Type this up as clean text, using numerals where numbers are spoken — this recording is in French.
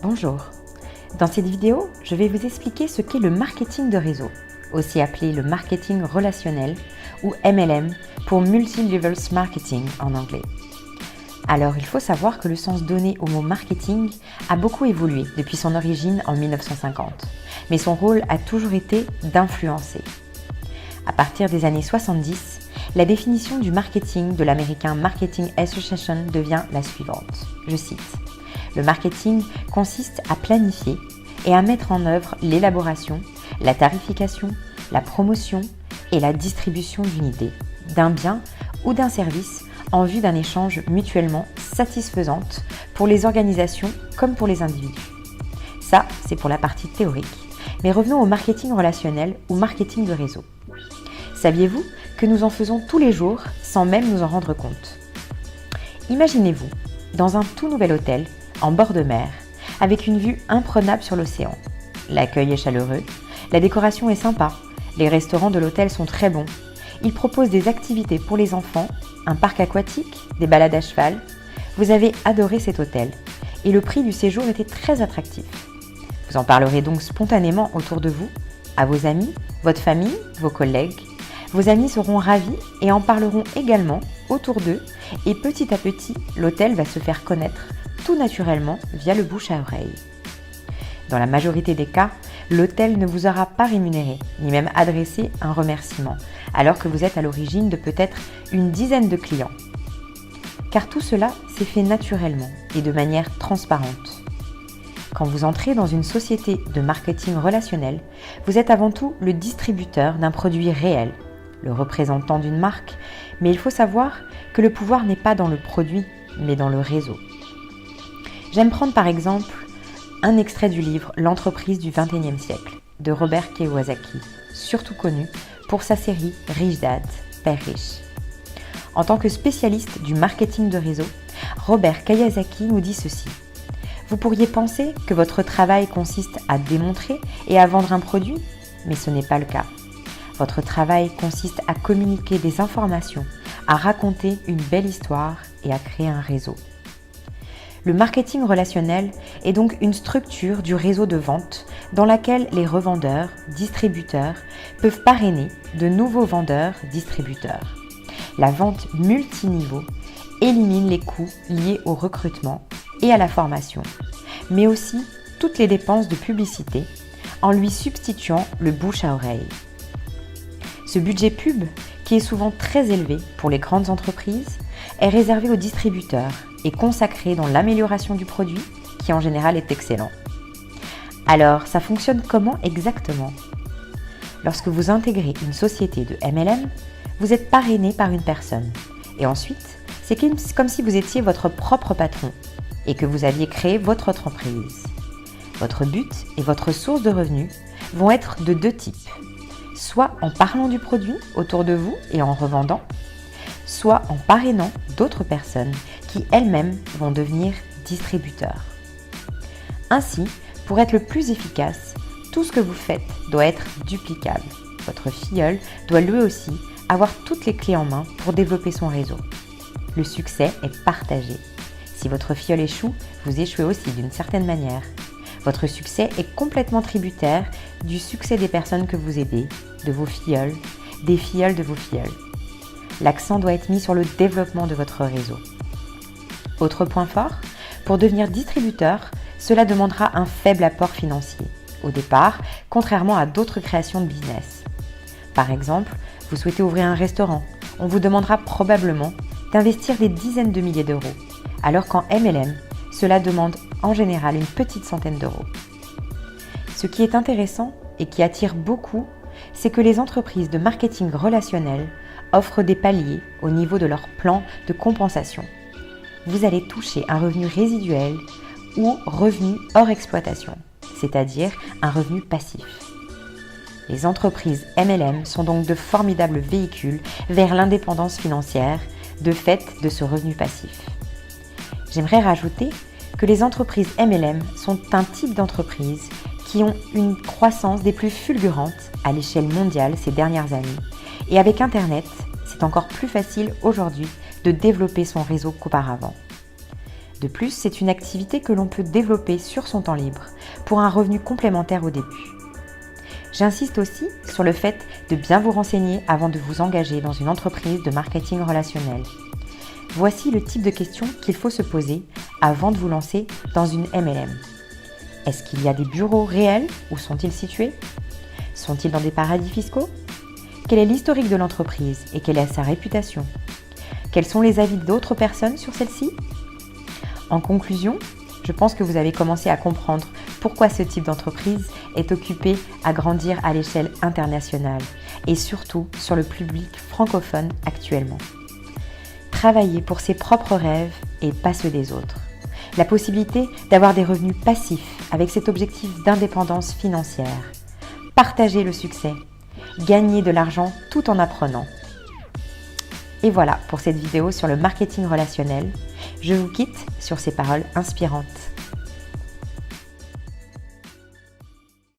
Bonjour, dans cette vidéo, je vais vous expliquer ce qu'est le marketing de réseau, aussi appelé le marketing relationnel ou MLM pour Multi-Levels Marketing en anglais. Alors il faut savoir que le sens donné au mot marketing a beaucoup évolué depuis son origine en 1950, mais son rôle a toujours été d'influencer. À partir des années 70, la définition du marketing de l'American Marketing Association devient la suivante. Je cite: le marketing consiste à planifier et à mettre en œuvre l'élaboration, la tarification, la promotion et la distribution d'une idée, d'un bien ou d'un service en vue d'un échange mutuellement satisfaisante pour les organisations comme pour les individus. Ça, c'est pour la partie théorique. Mais revenons au marketing relationnel ou marketing de réseau. Saviez-vous que nous en faisons tous les jours sans même nous en rendre compte? Imaginez-vous dans un tout nouvel hôtel en bord de mer avec une vue imprenable sur l'océan. L'accueil est chaleureux, la décoration est sympa, les restaurants de l'hôtel sont très bons. Ils proposent des activités pour les enfants, un parc aquatique, des balades à cheval. Vous avez adoré cet hôtel et le prix du séjour était très attractif. Vous en parlerez donc spontanément autour de vous, à vos amis, votre famille, vos collègues. Vos amis seront ravis et en parleront également autour d'eux et petit à petit, l'hôtel va se faire connaître tout naturellement via le bouche à oreille. Dans la majorité des cas, l'hôtel ne vous aura pas rémunéré, ni même adressé un remerciement, alors que vous êtes à l'origine de peut-être une dizaine de clients. Car tout cela s'est fait naturellement et de manière transparente. Quand vous entrez dans une société de marketing relationnel, vous êtes avant tout le distributeur d'un produit réel, le représentant d'une marque, mais il faut savoir que le pouvoir n'est pas dans le produit, mais dans le réseau. J'aime prendre par exemple un extrait du livre « L'entreprise du XXIe siècle » de Robert Kiyosaki, surtout connu pour sa série « Rich Dad, Père riche ». En tant que spécialiste du marketing de réseau, Robert Kiyosaki nous dit ceci: vous pourriez penser que votre travail consiste à démontrer et à vendre un produit, mais ce n'est pas le cas. Votre travail consiste à communiquer des informations, à raconter une belle histoire et à créer un réseau. Le marketing relationnel est donc une structure du réseau de vente dans laquelle les revendeurs, distributeurs peuvent parrainer de nouveaux vendeurs, distributeurs. La vente multiniveau élimine les coûts liés au recrutement et à la formation, mais aussi toutes les dépenses de publicité en lui substituant le bouche à oreille. Ce budget pub, qui est souvent très élevé pour les grandes entreprises, est réservé aux distributeurs et consacré dans l'amélioration du produit, qui en général est excellent. Alors, ça fonctionne comment exactement? Lorsque vous intégrez une société de MLM, vous êtes parrainé par une personne. Et ensuite, c'est comme si vous étiez votre propre patron et que vous aviez créé votre entreprise. Votre but et votre source de revenus vont être de deux types. Soit en parlant du produit autour de vous et en revendant, soit en parrainant d'autres personnes qui elles-mêmes vont devenir distributeurs. Ainsi, pour être le plus efficace, tout ce que vous faites doit être duplicable. Votre filleul doit lui aussi avoir toutes les clés en main pour développer son réseau. Le succès est partagé. Si votre filleul échoue, vous échouez aussi d'une certaine manière. Votre succès est complètement tributaire du succès des personnes que vous aidez, de vos filleuls, des filleuls de vos filleuls. L'accent doit être mis sur le développement de votre réseau. Autre point fort, pour devenir distributeur, cela demandera un faible apport financier, au départ, contrairement à d'autres créations de business. Par exemple, vous souhaitez ouvrir un restaurant, on vous demandera probablement d'investir des dizaines de milliers d'euros, alors qu'en MLM, cela demande en général une petite centaine d'euros. Ce qui est intéressant et qui attire beaucoup, c'est que les entreprises de marketing relationnel offrent des paliers au niveau de leur plan de compensation. Vous allez toucher un revenu résiduel ou revenu hors exploitation, c'est-à-dire un revenu passif. Les entreprises MLM sont donc de formidables véhicules vers l'indépendance financière de fait de ce revenu passif. J'aimerais rajouter que les entreprises MLM sont un type d'entreprise qui ont une croissance des plus fulgurantes à l'échelle mondiale ces dernières années. Et avec Internet, c'est encore plus facile aujourd'hui de développer son réseau qu'auparavant. De plus, c'est une activité que l'on peut développer sur son temps libre pour un revenu complémentaire au début. J'insiste aussi sur le fait de bien vous renseigner avant de vous engager dans une entreprise de marketing relationnel. Voici le type de questions qu'il faut se poser avant de vous lancer dans une MLM. Est-ce qu'il y a des bureaux réels? Où sont-ils situés? Sont-ils dans des paradis fiscaux? Quel est l'historique de l'entreprise et quelle est sa réputation? Quels sont les avis d'autres personnes sur celle-ci? En conclusion, je pense que vous avez commencé à comprendre pourquoi ce type d'entreprise est occupé à grandir à l'échelle internationale et surtout sur le public francophone actuellement. Travailler pour ses propres rêves et pas ceux des autres. La possibilité d'avoir des revenus passifs avec cet objectif d'indépendance financière. Partager le succès. Gagner de l'argent tout en apprenant. Et voilà pour cette vidéo sur le marketing relationnel. Je vous quitte sur ces paroles inspirantes.